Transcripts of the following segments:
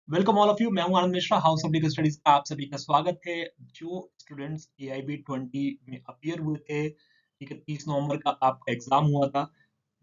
Welcome all of you. मैं हूं आनंद Mishra, house public studies का आप सभी का स्वागत है। जो स्टूडेंट्स AIB 20 में अपियर हुए थे, ठीक है, 30 नवंबर का आपका एग्जाम हुआ था,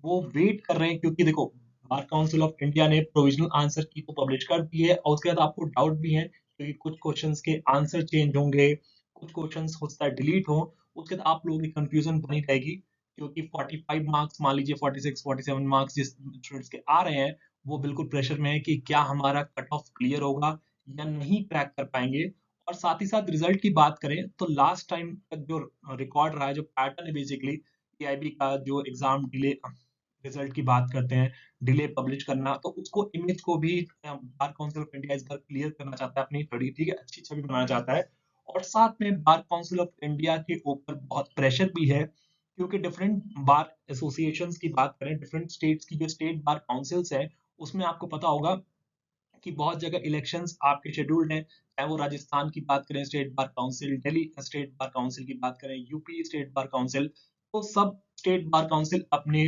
वो वेट कर रहे हैं क्योंकि देखो, बार काउंसिल ऑफ इंडिया ने प्रोविजनल आंसर की तो पब्लिश कर दी है और उसके बाद आपको डाउट भी है क्योंकि कुछ क्वेश्चंस के आंसर चेंज होंगे, कुछ क्वेश्चंस हो सकता है डिलीट हो। उसके बाद आप लोगों की कंफ्यूजन बनी रहेगी क्योंकि 45 मार्क्स, मान लीजिए 46 47 मार्क्स जिस स्टूडेंट्स के आ रहे हैं, वो बिल्कुल प्रेशर में है कि क्या हमारा कट ऑफ क्लियर होगा या नहीं क्रैक कर पाएंगे। और साथ ही साथ रिजल्ट की बात करें तो लास्ट टाइम तक जो रिकॉर्ड रहा है, जो पैटर्न है बेसिकली AIB का, जो एग्जाम डिले रिजल्ट की बात करते हैं, डिले पब्लिश करना, तो उसको इमेज को भी बार काउंसिल ऑफ इंडिया इस बार क्लियर करना चाहता है अपनी थोड़ी, ठीक है, अच्छी छवि बनाना चाहता है। और साथ में बार काउंसिल ऑफ इंडिया के ऊपर बहुत प्रेशर भी है क्योंकि डिफरेंट बार एसोसिएशंस की बात करें, डिफरेंट स्टेट्स की जो स्टेट बार काउंसिल्स है, उसमें आपको पता होगा कि बहुत जगह इलेक्शंस आपके शेड्यूल्ड हैं। चाहे वो राजस्थान की बात करें state bar council, Delhi state bar council की बात करें, यूपी स्टेट बार काउंसिल, तो सब स्टेट बार काउंसिल अपने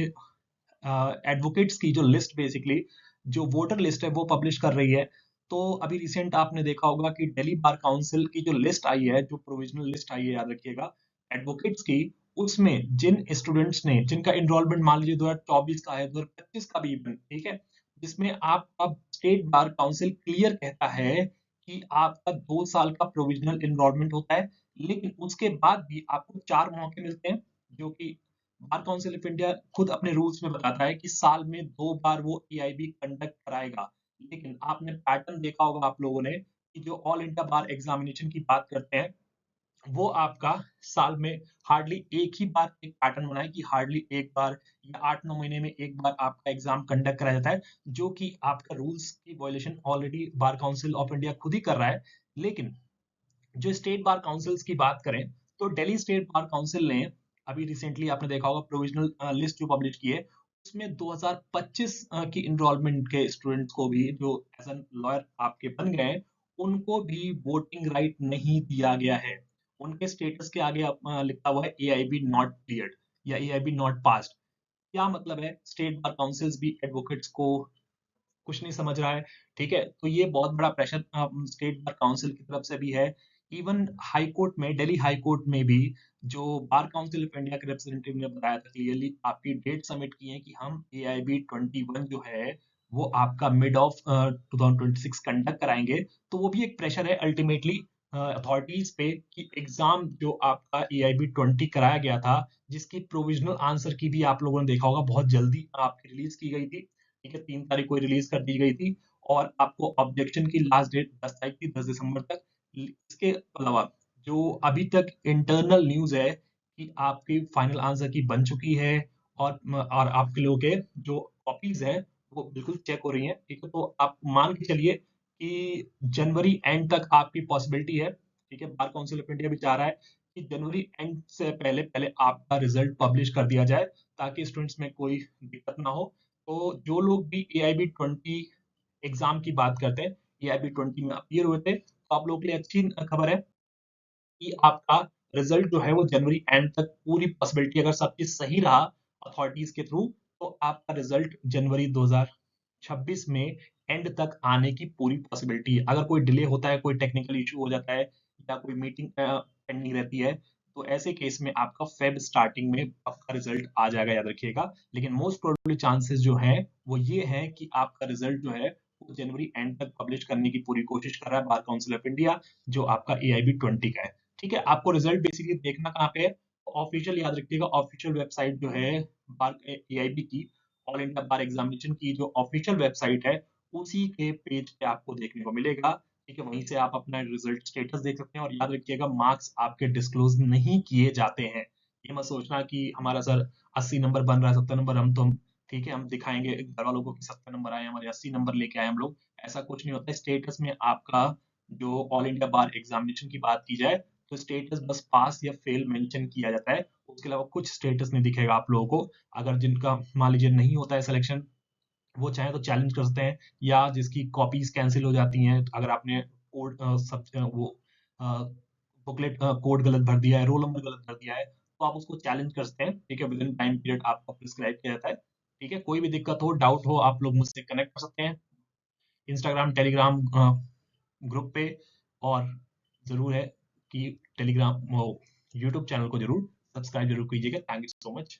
एडवोकेट्स की जो लिस्ट बेसिकली, जो वोटर लिस्ट है वो पब्लिश कर रही है। तो अभी रिसेंट आपने देखा होगा कि दिल्ली बार काउंसिल की जो लिस्ट आई है, जो प्रोविजनल लिस्ट आई है, याद रखिएगा, एडवोकेट्स की, उसमें जिन स्टूडेंट्स ने, जिनका एनरोलमेंट मान लीजिए 2024 का है, 2025 का भी इवन, ठीक है, जिसमें आप अब स्टेट बार काउंसिल क्लियर कहता है कि आपका 2 साल का प्रोविजनल एनरोलमेंट होता है, लेकिन उसके बाद भी आपको 4 मौके मिलते हैं, जो कि बार काउंसिल ऑफ इंडिया खुद अपने रूल्स में बताता है कि साल में 2 बार वो AIB कंडक्ट कराएगा। लेकिन आपने पैटर्न देखा होगा आप लोगों ने कि जो ऑल इंडिया बार एग्जामिनेशन की बात करते हैं, वो आपका साल में हार्डली एक ही बार एक पैटर्न बनाए कि हार्डली एक बार या 8-9 महीने में एक बार आपका एग्जाम कंडक्ट कराया जाता है, जो कि आपका रूल्स की violation already bar council of India खुद ही कर रहा है। लेकिन जो स्टेट बार काउंसिल्स की बात करें, तो दिल्ली स्टेट बार काउंसिल ने अभी रिसेंटली आपने देखा होगा प्रोविजनल लिस्ट जो पब्लिश की है, उसमें 2025 की इनरोलमेंट के स्टूडेंट्स को भी, जो एज एन लॉयर आपके बन गए हैं, उनको भी वोटिंग राइट नहीं दिया गया है। उनके स्टेटस के आगे लिखा हुआ है AIB नॉट क्लियर्ड या AIB नॉट पास्ड। क्या मतलब है, स्टेट बार काउंसिल्स भी एडवोकेट्स को कुछ नहीं समझ रहा है, ठीक है, तो ये बहुत बड़ा प्रेशर स्टेट बार काउंसिल की तरफ से भी है। इवन हाई कोर्ट में, दिल्ली हाई कोर्ट में भी, जो बार काउंसिल ऑफ इंडिया के रिप्रेजेंटेटिव ने बताया था क्लियरली, आपकी डेट सबमिट की है कि हम AIB 21 जो है वो आपका मिड ऑफ 2026 कंडक्ट कराएंगे। तो वो भी एक प्रेशर है अल्टीमेटली अथॉरिटीज पे कि एग्जाम जो आपका AIB 20 कराया गया था, जिसकी प्रोविजनल आंसर की भी आप लोगों ने देखा होगा बहुत जल्दी आपकी रिलीज की गई थी, ठीक है, 3 तारीख को रिलीज कर दी गई थी, और आपको ऑब्जेक्शन की लास्ट डेट 10 तारीख थी, 10 दिसंबर तक। इसके अलावा जो अभी तक इंटरनल न्यूज है कि आपकी फाइनल आंसर की बन चुकी है, और आपके लोगों के जो कॉपीज है वो बिल्कुल चेक हो रही हैं, ठीक है, तो आप मान के चलिए कि जनवरी एंड तक आपकी पॉसिबिलिटी है, ठीक है। बार काउंसिल ऑफ इंडिया भी चाह रहा है कि जनवरी एंड से पहले पहले आपका रिजल्ट पब्लिश कर दिया जाए ताकि स्टूडेंट्स में कोई दिक्कत ना हो। तो जो लोग भी AIB 20 एग्जाम की बात करते हैं, AIB 20 में अपियर हुए थे, तो आप लोगों के लिए अच्छी खबर है कि आपका रिजल्ट जो है वो जनवरी एंड तक, पूरी पॉसिबिलिटी अगर सब चीज सही रहा अथॉरिटीज के थ्रू, तो आपका रिजल्ट जनवरी 2026 में एंड तक आने की पूरी पॉसिबिलिटी है। अगर कोई डिले होता है, कोई टेक्निकल इशू हो जाता है या कोई मीटिंग पेंडिंग रहती है, तो ऐसे केस में आपका फेब स्टार्टिंग में आपका रिजल्ट आ जाएगा, याद रखिएगा। लेकिन मोस्ट प्रोबेबली चांसेस जो है वो ये है कि आपका रिजल्ट जो है वो जनवरी एंड तक पब्लिश करने की पूरी कोशिश कर रहा है बार काउंसिल ऑफ इंडिया, जो आपका AIB 20 का है, ठीक है। आपको रिजल्ट बेसिकली देखना कहाँ पे है, ऑफिशियल, याद रखिएगा, ऑफिशियल वेबसाइट जो है बार AIB की, ऑल इंडिया बार एग्जामिनेशन की जो ऑफिशियल वेबसाइट है, उसी के पेज पे आपको देखने को मिलेगा, ठीक है। वहीं से आप अपना रिजल्ट स्टेटस देख सकते हैं, और याद रखिएगा मार्क्स आपके डिस्क्लोज नहीं किए जाते हैं। ये मत सोचना कि हमारा सर 80 नंबर बन रहा है, 70 नंबर, हम ठीक है, हम दिखाएंगे घर वालों को कि 70 नंबर आए, हमारे 80 नंबर लेके आए हम लोग, ऐसा कुछ नहीं होता है। स्टेटस में आपका, जो ऑल इंडिया बार एग्जामिनेशन की बात की जाए, तो स्टेटस बस पास या फेल मेंशन किया जाता है, उसके अलावा कुछ स्टेटस नहीं दिखेगा आप लोगों को। अगर जिनका मान लीजिए नहीं होता है सिलेक्शन, वो चाहे तो चैलेंज कर सकते हैं, या जिसकी कॉपीज कैंसिल हो जाती हैं, अगर आपने कोड सब वो बुकलेट कोड गलत भर दिया है, रोल नंबर गलत भर दिया है, तो आप उसको चैलेंज कर सकते हैं, ठीक है, विद इन टाइम पीरियड आपको प्रिस्क्राइब किया जाता है, ठीक है। कोई भी दिक्कत हो, डाउट हो, आप लोग मुझसे कनेक्ट कर सकते हैं। इंस्टाग्राम, टेलीग्राम ग्रुप पे, और ज़रूर है कि टेलीग्राम वो यूट्यूब चैनल को ज़रूर सब्सक्राइब ज़रूर कीजिएगा। Thank you so much.